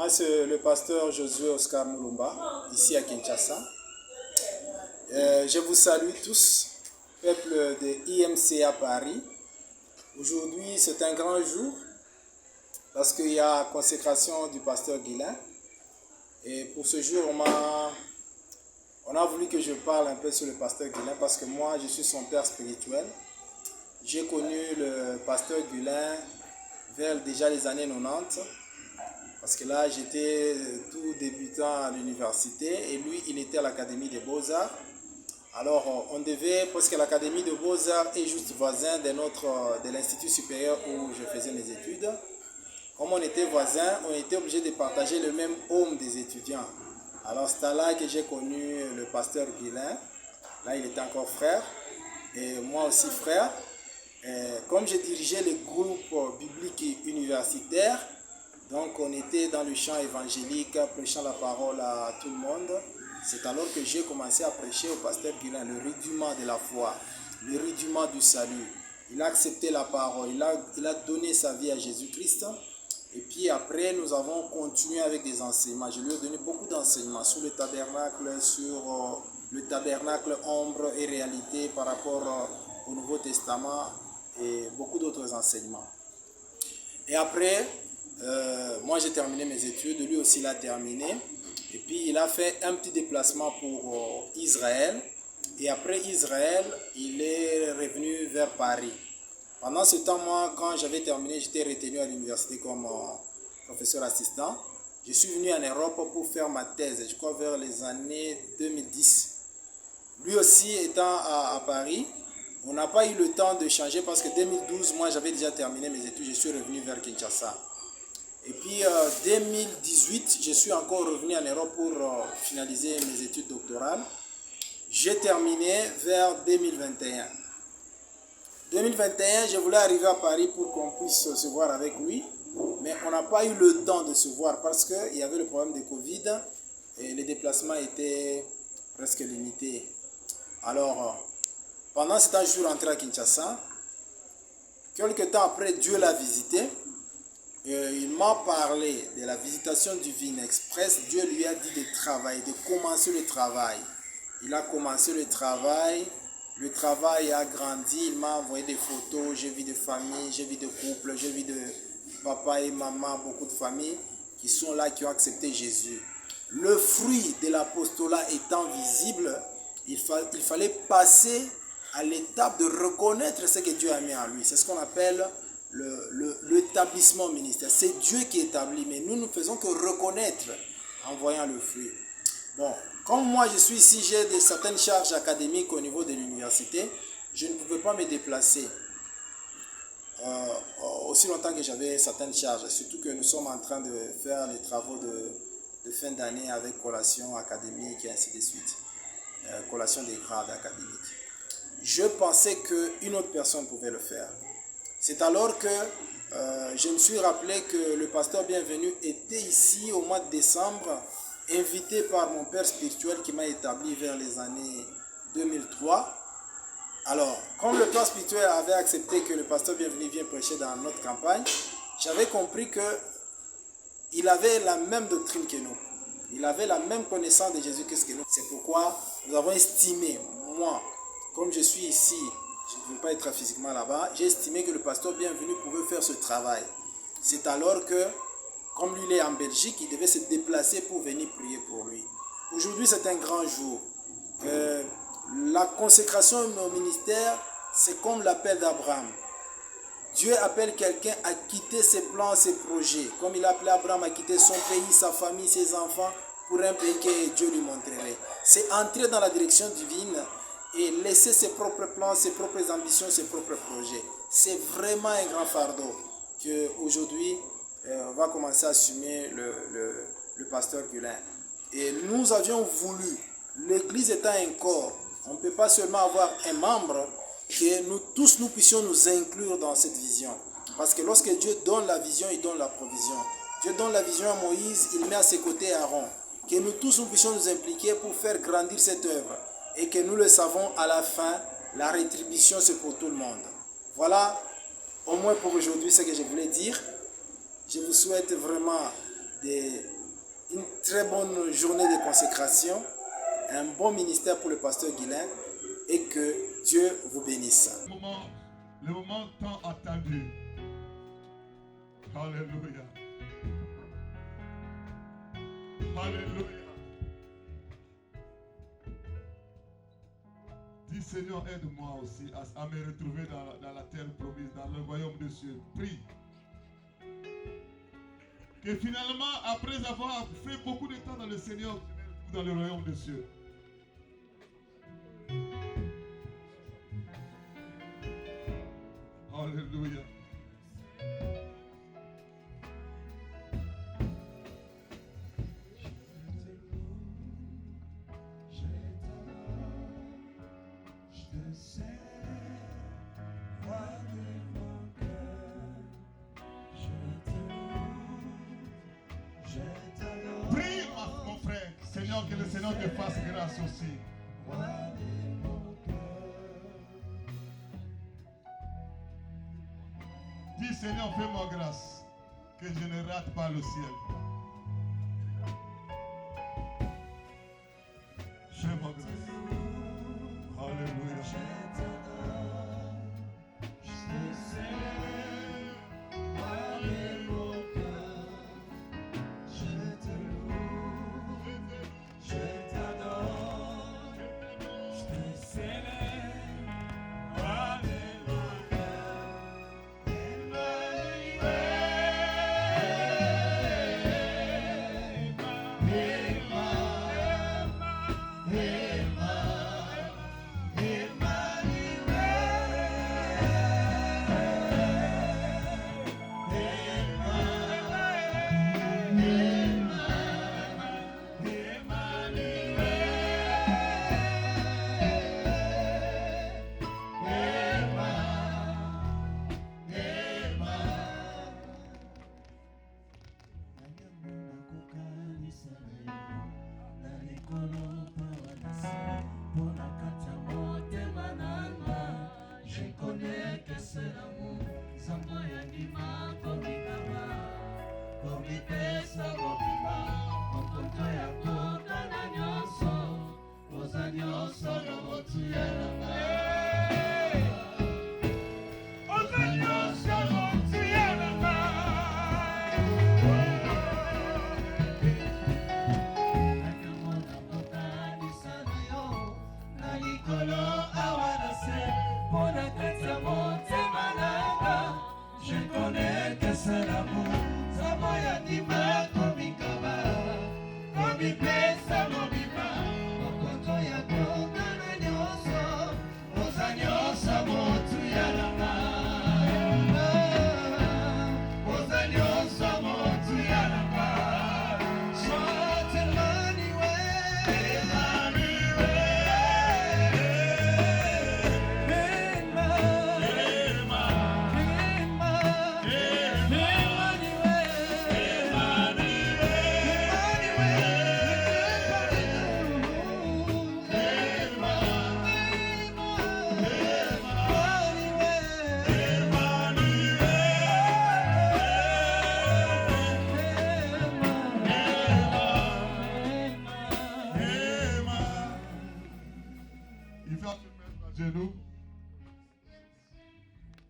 Moi, c'est le pasteur Josué Oscar Mulumba, ici à Kinshasa. Je vous salue tous, peuple de IMC à Paris. Aujourd'hui, c'est un grand jour parce qu'il y a consécration du pasteur Guilain. Et pour ce jour, on a voulu que je parle un peu sur le pasteur Guilain parce que moi, je suis son père spirituel. J'ai connu le pasteur Guilain vers déjà les années 90. Parce que là, j'étais tout débutant à l'université et lui, il était à l'Académie des Beaux-Arts. Alors, on devait, parce que l'Académie des Beaux-Arts est juste voisin de l'Institut supérieur où je faisais mes études. Comme on était voisins, on était obligé de partager le même home des étudiants. Alors, c'est là que j'ai connu le pasteur Guilain. Là, il était encore frère et moi aussi frère. Et comme je dirigeais les groupes bibliques et universitaires, donc on était dans le champ évangélique, prêchant la parole à tout le monde. C'est alors que j'ai commencé à prêcher au pasteur Guilain le rudiment de la foi, le rudiment du salut. Il a accepté la parole, il a donné sa vie à Jésus-Christ. Et puis après, nous avons continué avec des enseignements. Je lui ai donné beaucoup d'enseignements sur le tabernacle ombre et réalité par rapport au Nouveau Testament et beaucoup d'autres enseignements. Et après, moi j'ai terminé mes études, lui aussi il a terminé. Et puis il a fait un petit déplacement pour Israël. Et après Israël, il est revenu vers Paris. Pendant ce temps, moi, quand j'avais terminé, j'étais retenu à l'université comme professeur assistant. Je suis venu en Europe pour faire ma thèse, je crois vers les années 2010. Lui aussi étant à Paris, on n'a pas eu le temps de changer parce que 2012, moi j'avais déjà terminé mes études, je suis revenu vers Kinshasa. Et puis 2018, je suis encore revenu en Europe pour finaliser mes études doctorales. J'ai terminé vers 2021. 2021, je voulais arriver à Paris pour qu'on puisse se voir avec lui, mais on n'a pas eu le temps de se voir parce qu'il y avait le problème de Covid et les déplacements étaient presque limités. Alors, pendant ce temps, je suis rentré à Kinshasa. Quelques temps après, Dieu l'a visité. Il m'a parlé de la visitation divine express. Dieu lui a dit de travailler, de commencer le travail. Il a commencé le travail. Le travail a grandi. Il m'a envoyé des photos. J'ai vu des familles, j'ai vu des couples, j'ai vu de papa et maman, beaucoup de familles qui sont là, qui ont accepté Jésus. Le fruit de l'apostolat étant visible, il fallait passer à l'étape de reconnaître ce que Dieu a mis en lui. C'est ce qu'on appelle l'établissement ministère. C'est Dieu qui établit, mais nous ne faisons que reconnaître en voyant le fruit. Bon, comme moi je suis ici, j'ai certaines charges académiques au niveau de l'université, je ne pouvais pas me déplacer aussi longtemps que j'avais certaines charges, surtout que nous sommes en train de faire les travaux de fin d'année avec collation académique et ainsi de suite, collation des grades académiques. Je pensais qu'une autre personne pouvait le faire. C'est alors que je me suis rappelé que le pasteur Bienvenu était ici au mois de décembre, invité par mon père spirituel qui m'a établi vers les années 2003. Alors, comme le père spirituel avait accepté que le pasteur Bienvenu vienne prêcher dans notre campagne, j'avais compris qu'il avait la même doctrine que nous. Il avait la même connaissance de Jésus-Christ que nous. C'est pourquoi nous avons estimé, moi, comme je suis ici, je ne peux pas être physiquement là-bas, j'ai estimé que le pasteur Bienvenu pouvait faire ce travail. C'est alors que, comme lui il est en Belgique, il devait se déplacer pour venir prier pour lui. Aujourd'hui, c'est un grand jour. La consécration au ministère, c'est comme l'appel d'Abraham. Dieu appelle quelqu'un à quitter ses plans, ses projets. Comme il a appelé Abraham à quitter son pays, sa famille, ses enfants, pour un pays que Dieu lui montrerait. C'est entrer dans la direction divine et laisser ses propres plans, ses propres ambitions, ses propres projets. C'est vraiment un grand fardeau qu'aujourd'hui, on va commencer à assumer le pasteur Guilain. Et nous avions voulu, l'église étant un corps, on ne peut pas seulement avoir un membre, que nous tous nous puissions nous inclure dans cette vision. Parce que lorsque Dieu donne la vision, il donne la provision. Dieu donne la vision à Moïse, il met à ses côtés Aaron. Que nous tous nous puissions nous impliquer pour faire grandir cette œuvre. Et que nous le savons à la fin, la rétribution c'est pour tout le monde. Voilà au moins pour aujourd'hui ce que je voulais dire. Je vous souhaite vraiment de une très bonne journée de consécration, un bon ministère pour le pasteur Guilain et que Dieu vous bénisse. Le moment tant attendu. Alléluia. Alléluia. Dis Seigneur, aide-moi aussi à me retrouver dans la terre promise, dans le royaume des cieux. Prie. Que finalement, après avoir fait beaucoup de temps dans le Seigneur, je me retrouve dans le royaume des cieux. Alléluia. Prie, mon frère, Seigneur, que le Seigneur te fasse grâce aussi. Dis Seigneur, fais-moi grâce, que je ne rate pas le ciel. Fais-moi grâce. Alléluia.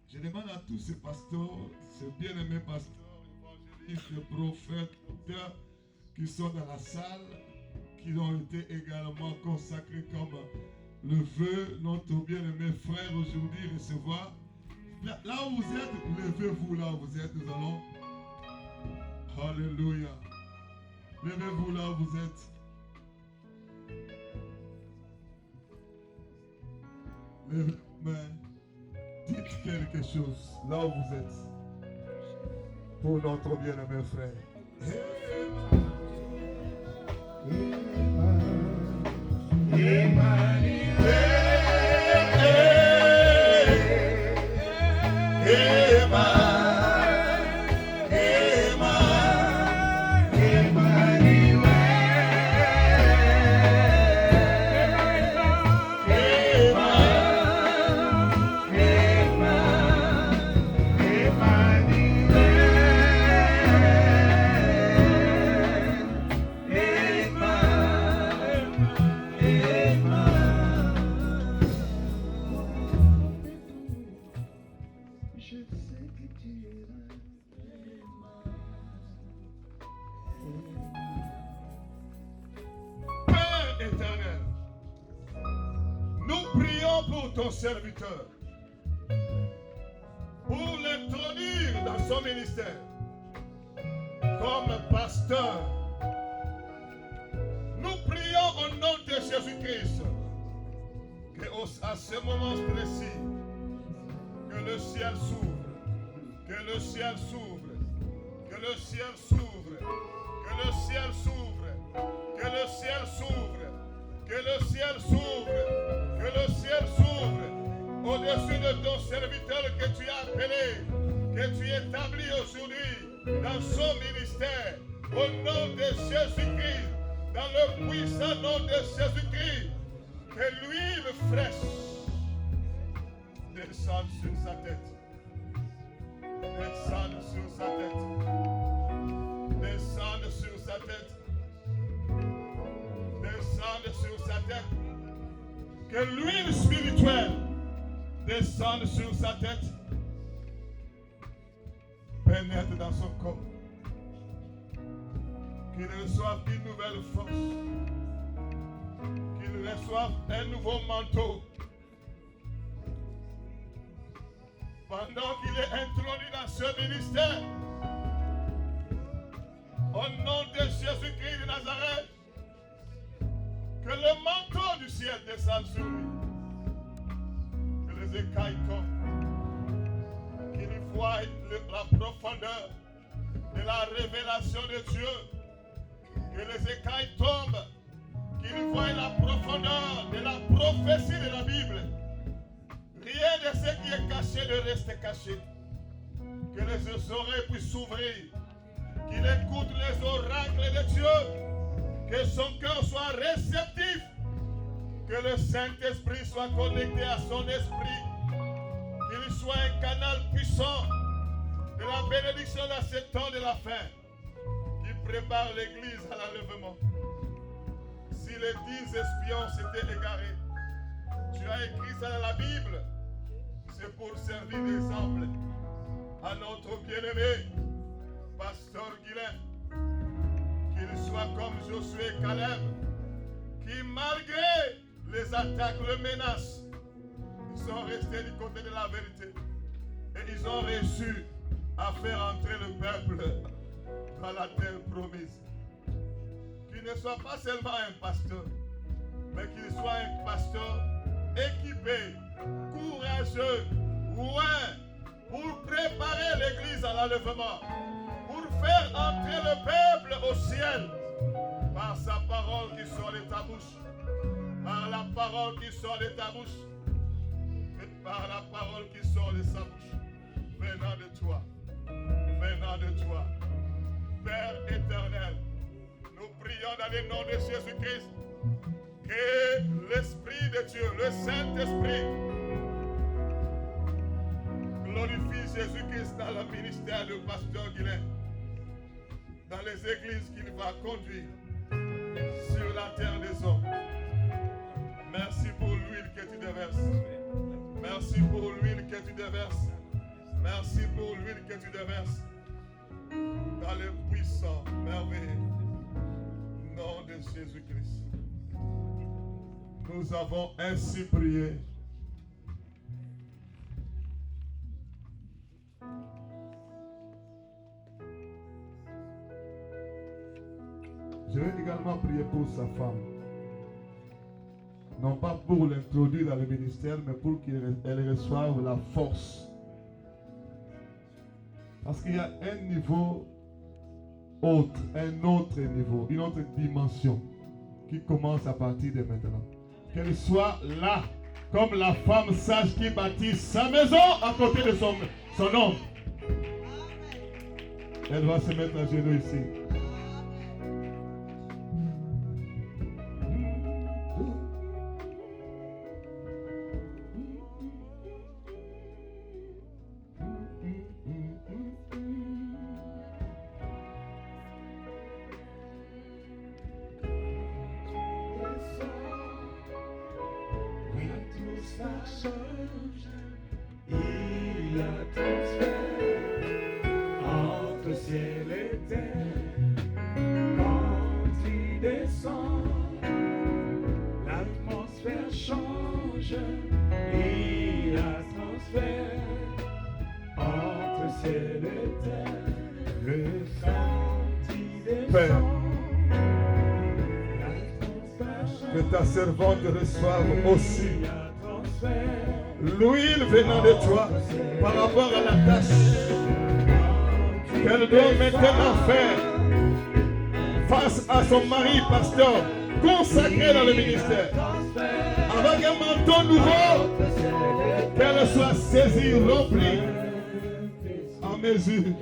Je demande à tous ces pasteurs, ces bien-aimés pasteurs, évangélistes, prophètes, docteurs qui sont dans la salle, qui ont été également consacrés comme le veut notre bien-aimé frère aujourd'hui recevoir. Là où vous êtes, levez-vous là où vous êtes, nous allons. Alléluia. Levez-vous là où vous êtes. Levez vos mains. Dites quelque chose là où vous êtes. Pour notre bien-aimé frère. ton serviteur pour l'introduire dans son ministère comme pasteur. Nous prions au nom de Jésus-Christ qu'à ce moment précis, que le ciel s'ouvre, que le ciel s'ouvre, que le ciel s'ouvre, que le ciel s'ouvre, que le ciel s'ouvre, que le ciel s'ouvre, que le ciel s'ouvre au-dessus de ton serviteur que tu as appelé, que tu établis aujourd'hui dans son ministère, au nom de Jésus-Christ, dans le puissant nom de Jésus-Christ, que l'huile fraîche descende sur sa tête. Descende sur sa tête. Descende sur sa tête. Descende sur sa tête. Que l'huile spirituelle descende sur sa tête. Pénètre dans son corps. Qu'il reçoive une nouvelle force. Qu'il reçoive un nouveau manteau. Pendant qu'il est introduit dans ce ministère, au nom de Jésus-Christ de Nazareth, que le manteau du ciel descende sur lui, que les écailles tombent, qu'il voie la profondeur de la révélation de Dieu, que les écailles tombent, qu'il voie la profondeur de la prophétie de la Bible. Rien de ce qui est caché ne reste caché. Que les oreilles puissent s'ouvrir. Qu'il écoute les oracles de Dieu. Que son cœur soit réceptif. Que le Saint-Esprit soit connecté à son esprit. Qu'il soit un canal puissant de la bénédiction dans ce temps de la fin. Qui prépare l'Église à l'enlèvement. Si les 10 espions s'étaient égarés, tu as écrit ça dans la Bible. C'est pour servir d'exemple à notre bien-aimé, Pasteur Guilain, qu'il soit comme Josué et Caleb, qui malgré les attaques, les menaces, ils sont restés du côté de la vérité. Et ils ont réussi à faire entrer le peuple dans la terre promise. Qu'il ne soit pas seulement un pasteur, mais qu'il soit un pasteur équipé, courageux, loin, pour préparer l'église à l'enlèvement, pour faire entrer le peuple au ciel, par sa parole qui sort de ta bouche, par la parole qui sort de ta bouche, et par la parole qui sort de sa bouche, venant de toi, Père éternel, nous prions dans le nom de Jésus-Christ, que l'Esprit de Dieu, le Saint-Esprit, glorifie Jésus-Christ dans le ministère du pasteur Guilain, dans les églises qu'il va conduire sur la terre des hommes. Merci pour l'huile que tu déverses. Merci pour l'huile que tu déverses. Merci pour l'huile que tu déverses dans le puissant, merveilleux nom de Jésus-Christ. Nous avons ainsi prié. Je vais également prier pour sa femme. Non pas pour l'introduire dans le ministère, mais pour qu'elle reçoive la force. Parce qu'il y a un niveau autre, un autre niveau, une autre dimension qui commence à partir de maintenant. Qu'elle soit là, comme la femme sage qui bâtit sa maison à côté de son homme. Elle va se mettre à genoux ici. Il atmosphère entre ciel et terre. Quand il descend, l'atmosphère change. ciel et terre, le senti des Père, la que ta servante reçoive aussi transfert, l'huile venant de toi par rapport à la tâche qu'elle doit maintenant faire face à son mari pasteur consacré dans le ministère. Avec un manteau nouveau, qu'elle soit saisie, remplie en mesure,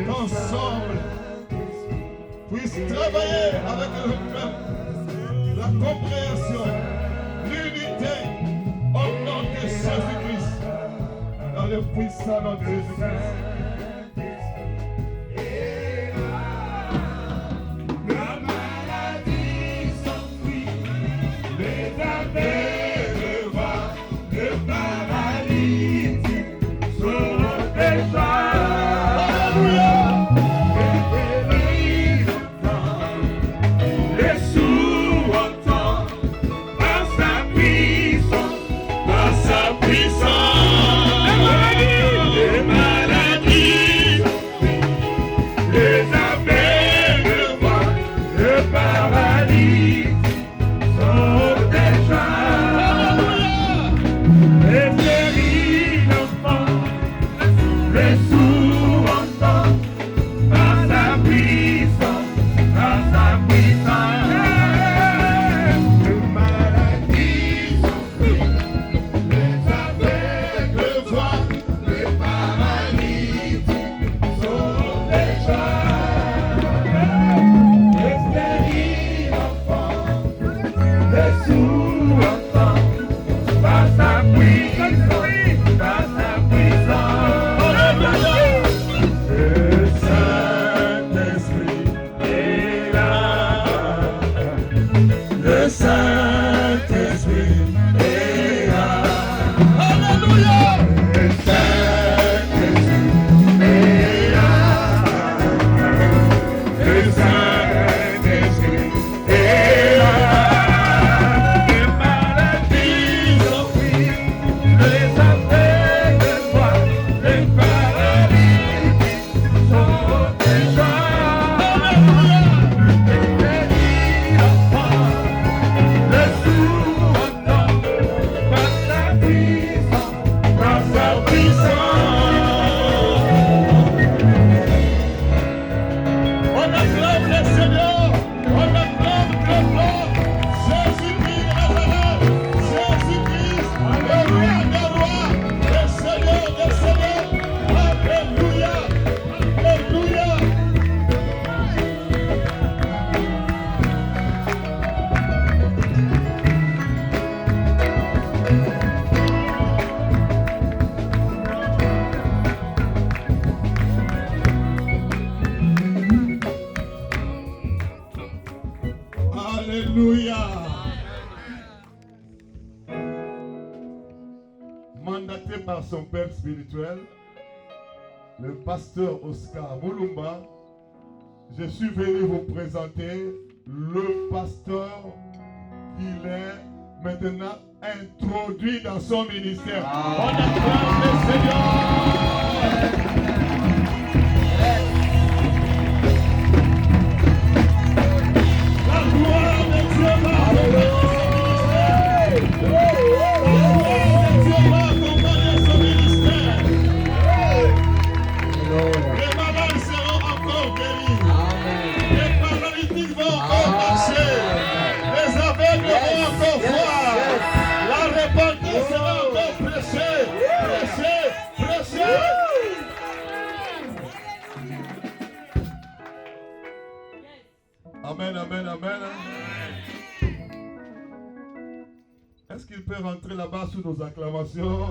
qu'ensemble puisse travailler avec le peuple, la compréhension, l'unité au nom de Jésus-Christ, dans le puissant nom de Jésus-Christ. la maladie s'enfuit, les aveugles voient, le paralytique sont déjà. Les sourds entendent par sa puissance, les maladies, les aveugles voient, le paralytique sont déjà. Les stériles entendent, les sourds entendent par sa puissance, par sa puissance. Les maladies s'enfuient, les aveugles voient, les paralytiques sont déjà. Les stériles entendent, les sourds entendent par sa puissance, par sa puissance. Le Saint-Esprit est là. Le Saint-Esprit est là. Alléluia. Le Saint-Esprit est là. Le Saint-Esprit est là. Les maladies s'enfuient, les aveugles voient, les paralytiques sont déjà. Les stériles entendent, les sourds entendent, par sa puissance, par sa puissance. On acclame le Seigneur, on acclame le Lord, Jésus-Christ de Nazareth, Jésus-Christ, le roi des rois, le Seigneur des seigneurs. Alléluia, alléluia. Alléluia. Mandaté par son père spirituel, le pasteur Oscar Moulumba, je suis venu vous présenter le pasteur qu'il est maintenant introduit dans son ministère. On acclame le Seigneur. La gloire de Dieu va accompagner son ministère. Les malades seront encore guéris. Les paralytiques vont encore marcher. Les aveugles vont encore voir. La repentance sera encore prêchée. Prêchée. Amen, amen, amen. Est-ce qu'il peut rentrer là-bas sous nos acclamations?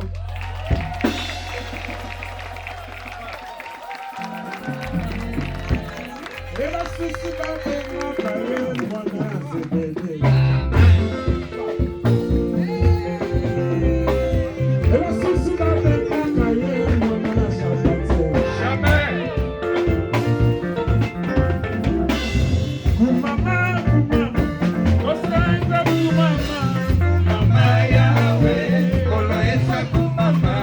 Mama Yahweh, Olo Esa Kumama.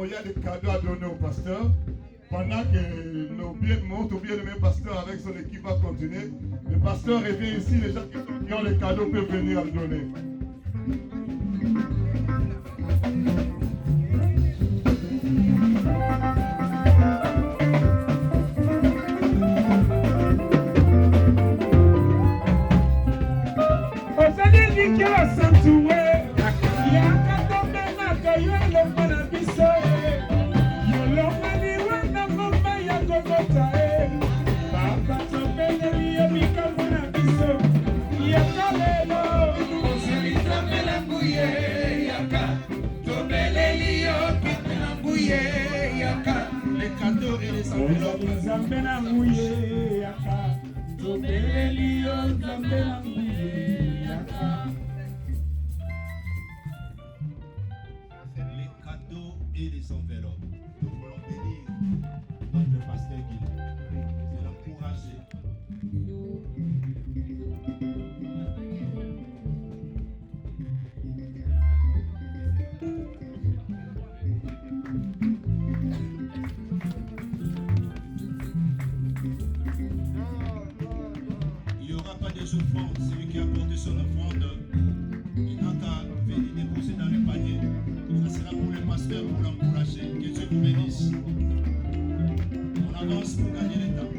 il y a des cadeaux à donner au pasteur. Pendant que notre bien-aimé pasteur avec son équipe va continuer, le pasteur revient ici, les gens qui ont les cadeaux peuvent venir le donner. Les cadeaux et les enveloppes. Les cadeaux et les enveloppes. Nous voulons bénir notre pasteur Guy. C'est l'encourager. Il n'y aura pas de offrandes. Celui qui a apporté son offrande, il n'a qu'à venir déposer dans le panier. Ça sera pour le pasteur pour l'encourager. Que Dieu vous bénisse. On avance pour gagner le temps.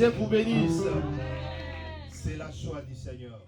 Dieu vous bénisse. C'est la joie du Seigneur.